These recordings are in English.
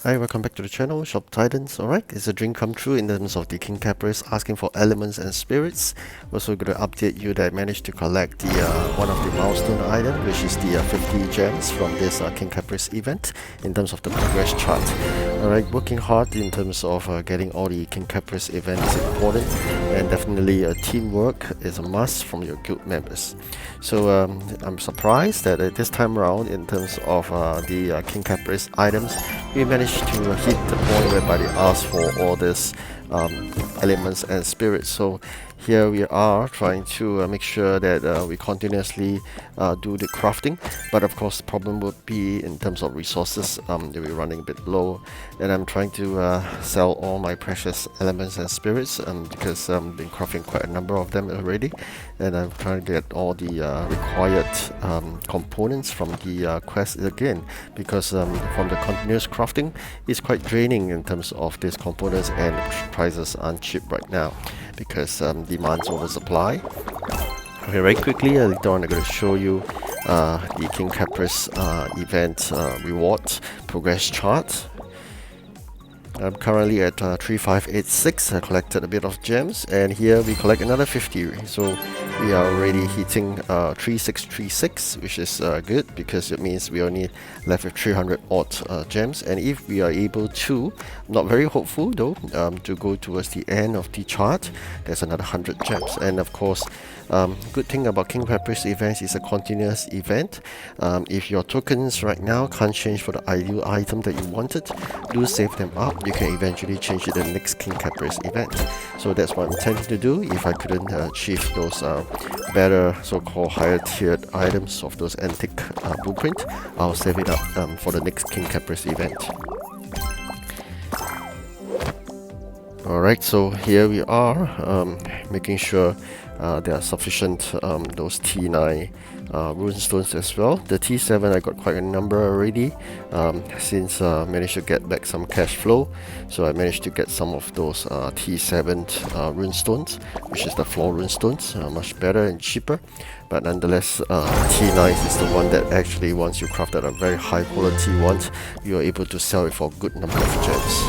Hi, welcome back to the channel, Shop Titans. Alright, it's a dream come true in terms of the King Caprice asking for elements and spirits. Also going to update you that I managed to collect the one of the milestone items, which is the 50 gems from this King Caprice event in terms of the progress chart. Alright, working hard in terms of getting all the King Caprice events is important, and definitely teamwork is a must from your guild members. So I'm surprised that this time around in terms of the King Caprice items, we managed to hit the point whereby they ask for all this elements and spirits. So here we are trying to make sure that we continuously do the crafting, but of course the problem would be in terms of resources. We're running a bit low, and I'm trying to sell all my precious elements and spirits because I've been crafting quite a number of them already, and I'm trying to get all the required components from the quest again, because from the continuous crafting it's quite draining in terms of these components, and prices aren't cheap right now because demand's oversupply. Okay, very quickly later on I'm going to show you the King Caprice event reward progress chart. I'm currently at 3586. I collected a bit of gems, and here we collect another 50, so we are already hitting 3636, which is good because it means we only left with 300 odd gems. And if we are able to, not very hopeful though, to go towards the end of the chart, there's another 100 gems. And of course, good thing about King Caprice events is a continuous event. If your tokens right now can't change for the ideal item that you wanted, do save them up. You can eventually change it to the next King Caprice event. So that's what I'm intending to do. If I couldn't achieve those better so-called higher tiered items of those antique blueprint, I'll save it up for the next King Caprice event. Alright, so here we are, making sure there are sufficient those T9 runestones as well. The T7 I got quite a number already, since I managed to get back some cash flow, so I managed to get some of those T7 runestones, which is the floor runestones, much better and cheaper. But nonetheless, T9 is the one that actually, once you crafted a very high quality one, you are able to sell it for a good number of gems.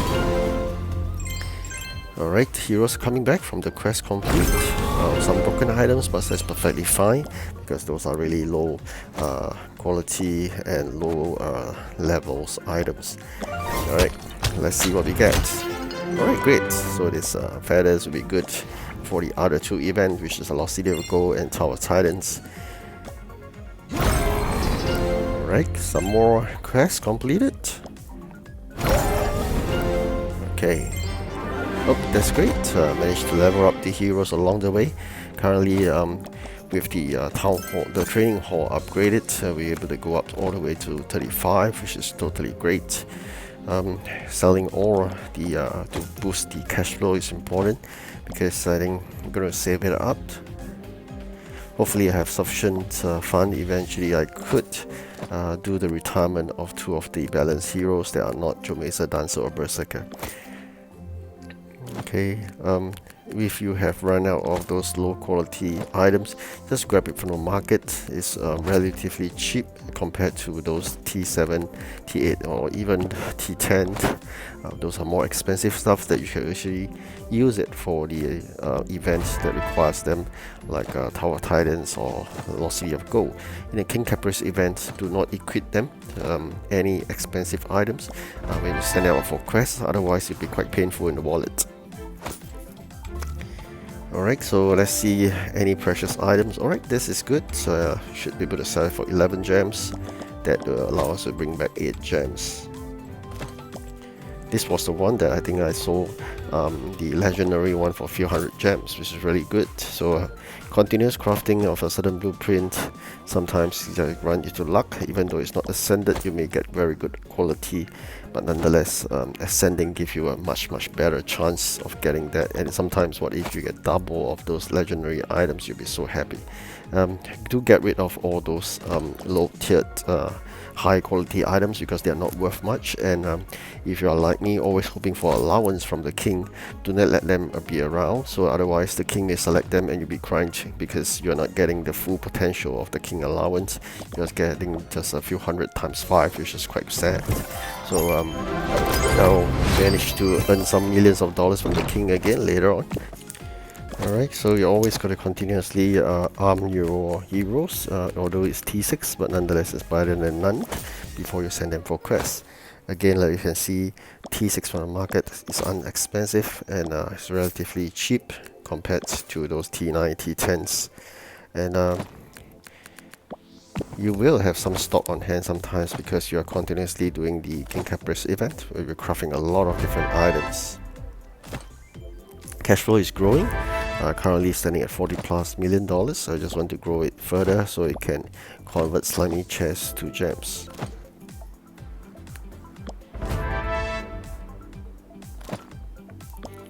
Alright, heroes coming back from the quest complete. Some broken items, but that's perfectly fine because those are really low quality and low levels items. Alright, let's see what we get. Alright, great. So this feathers will be good for the other two events, which is the Lost City of Gold and Tower of Titans. Alright, some more quests completed. Okay. Oh, that's great. Managed to level up the heroes along the way. Currently, with the town hall, the training hall upgraded, we're able to go up all the way to 35, which is totally great. Selling ore to boost the cash flow is important because I think I'm going to save it up. Hopefully I have sufficient fund. Eventually I could do the retirement of two of the balanced heroes that are not Jomesa, Dancer or Berserker. Okay, if you have run out of those low quality items, just grab it from the market. It's relatively cheap compared to those T7, T8 or even T10. Those are more expensive stuff that you can actually use it for the events that requires them, like Tower of Titans or Lost City of Gold. In a King Caprice event, do not equip them any expensive items when you send out for quests, otherwise it'll be quite painful in the wallet. Alright, so let's see any precious items. Alright, this is good, so should be able to sell it for 11 gems. That will allow us to bring back 8 gems. This was the one that I think I sold, the legendary one, for a few hundred gems, which is really good. So continuous crafting of a certain blueprint, sometimes you run into luck. Even though it's not ascended, you may get very good quality, but nonetheless ascending gives you a much better chance of getting that. And sometimes what if you get double of those legendary items, you'll be so happy. Do get rid of all those low tiered high quality items because they are not worth much. And if you are like me, always hoping for allowance from the king, do not let them be around, so otherwise the king may select them and you'll be crying because you're not getting the full potential of the king allowance. You're getting just a few hundred times 5, which is quite sad. So now manage to earn some millions of dollars from the king again later on. Alright, so you always got to continuously arm your heroes, although it's T6, but nonetheless it's better than none before you send them for quests. Again, like you can see, T6 from the market is inexpensive and it's relatively cheap compared to those T9, T10s. And you will have some stock on hand sometimes because you are continuously doing the King Caprice event where you're crafting a lot of different items. Cash flow is growing. Currently standing at $40+ million. So I just want to grow it further so it can convert slimy chests to gems.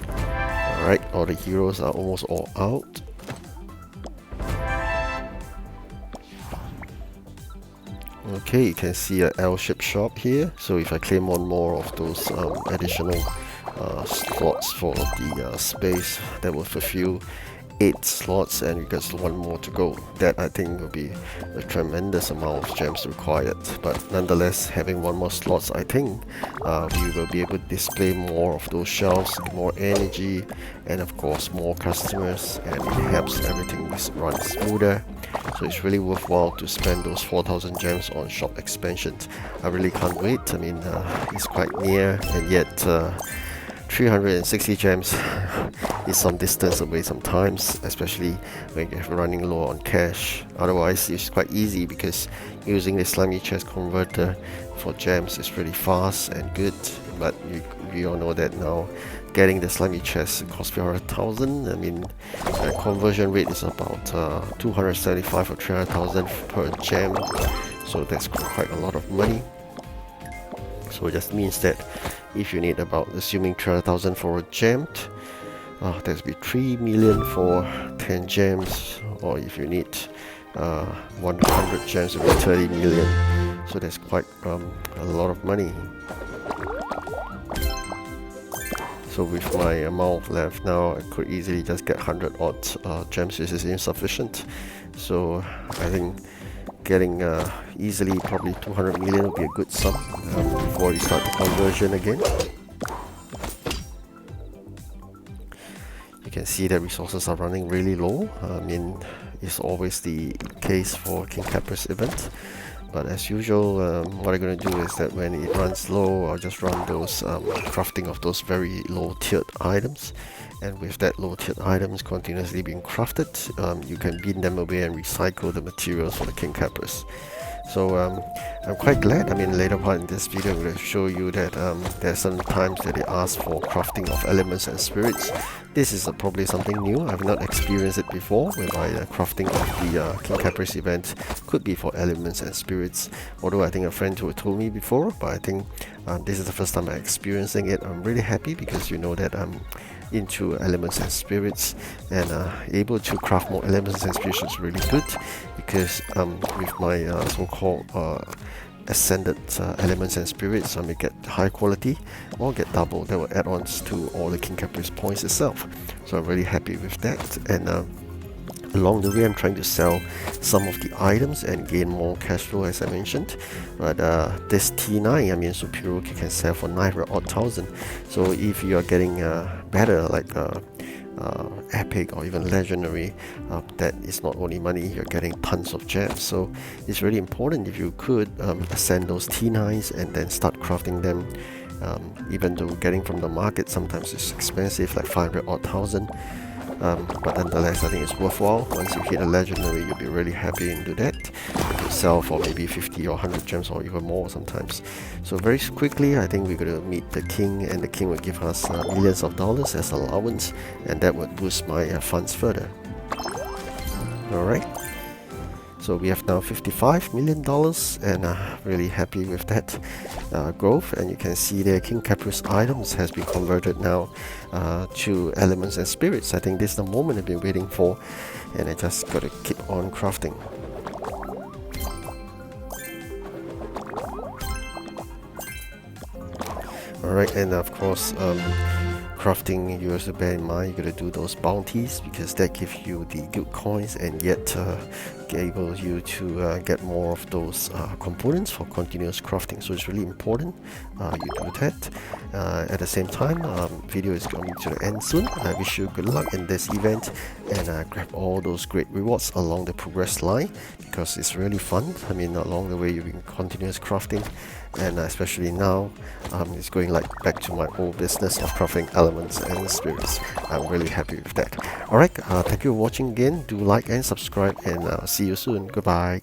Alright, all the heroes are almost all out. Okay, you can see an L-shaped shop here. So if I claim on more of those additional slots for the space, that will fulfill 8 slots and you got one more to go. That I think will be a tremendous amount of gems required, but nonetheless having one more slots, I think we will be able to display more of those shelves, more energy, and of course more customers, and it helps everything run smoother. So it's really worthwhile to spend those 4,000 gems on shop expansions. I really can't wait. I mean, it's quite near, and yet 360 gems is some distance away sometimes, especially when you're running low on cash. Otherwise, it's quite easy because using the slimy chest converter for gems is really fast and good. But we all know that now getting the slimy chest costs 300,000. I mean, the conversion rate is about 275 or 300,000 per gem, so that's quite a lot of money. So it just means that if you need about, assuming 300,000 for a gem, that would be 3 million for 10 gems, or if you need 100 gems, it will be 30 million. So that's quite a lot of money. So with my amount left now, I could easily just get 100 odd gems, which is insufficient. So I think getting easily probably 200 million would be a good sum before you start the conversion again. You can see that resources are running really low. I mean, it's always the case for King Caprice event. But as usual, what I'm going to do is that when it runs low, I'll just run those crafting of those very low tiered items. And with that low tiered items continuously being crafted, you can bin them away and recycle the materials for the King Caprice. So I'm quite glad. I mean, later part in this video I'm going to show you that there are some times that they ask for crafting of elements and spirits. This is probably something new. I've not experienced it before, whereby the crafting of the King Caprice event could be for elements and spirits. Although I think a friend who told me before, but I think this is the first time I'm experiencing it. I'm really happy because you know that I'm into elements and spirits, and able to craft more elements and spirits is really good because with my so-called ascended elements and spirits, I may get high quality or get double. That will add ons to all the King Caprice points itself. So I'm really happy with that. And along the way, I'm trying to sell some of the items and gain more cash flow, as I mentioned. But this T9, I mean, Superior can sell for 900,000. So if you are getting better, like epic or even legendary, that is not only money, you're getting tons of gems. So it's really important if you could ascend those T9s and then start crafting them. Even though getting from the market sometimes it's expensive, like 500,000. But nonetheless, I think it's worthwhile. Once you hit a legendary, you'll be really happy into that. You can sell for maybe 50 or 100 gems or even more sometimes. So very quickly, I think we're going to meet the king, and the king will give us millions of dollars as allowance, and that would boost my funds further. Alright. So we have now $55 million, and really happy with that growth. And you can see there King Caprice items has been converted now to elements and spirits. I think this is the moment I've been waiting for, and I just gotta keep on crafting. Alright, and of course, crafting, you also bear in mind you gotta do those bounties, because that gives you the good coins and yet able you to get more of those components for continuous crafting. So it's really important you do that. At the same time, video is coming to the end soon. I wish you good luck in this event, and grab all those great rewards along the progress line, because it's really fun. I mean, along the way you've been continuous crafting, and especially now it's going like back to my old business of crafting elements and spirits. I'm really happy with that. Alright, thank you for watching again. Do like and subscribe, and see you soon. Goodbye.